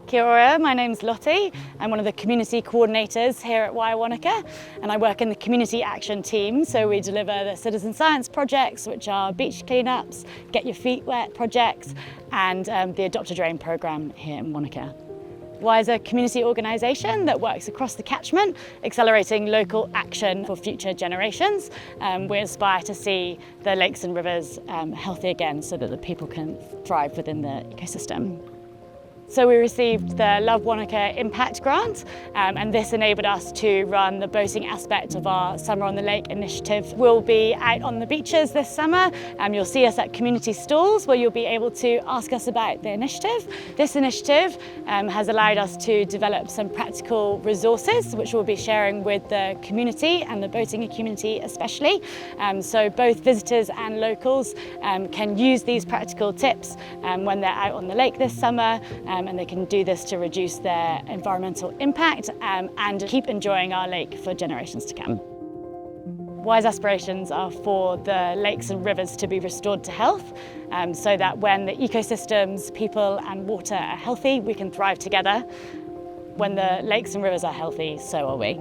Kia ora, my name's Lottie. I'm one of the community coordinators here at Wai Wānaka, and I work in the community action team. So we deliver the citizen science projects, which are beach cleanups, get your feet wet projects, and the Adopt a Drain program here in Wānaka. Wai is a community organisation that works across the catchment, accelerating local action for future generations. We aspire to see the lakes and rivers healthy again so that the people can thrive within the ecosystem. So we received the Love Wānaka Impact Grant, and this enabled us to run the boating aspect of our Summer on the Lake initiative. We'll be out on the beaches this summer. You'll see us at community stalls where you'll be able to ask us about the initiative. This initiative has allowed us to develop some practical resources which we'll be sharing with the community and the boating community especially. So both visitors and locals can use these practical tips when they're out on the lake this summer. And they can do this to reduce their environmental impact and keep enjoying our lake for generations to come. Wai's aspirations are for the lakes and rivers to be restored to health, so that when the ecosystems, people and water are healthy, we can thrive together. When the lakes and rivers are healthy, so are we.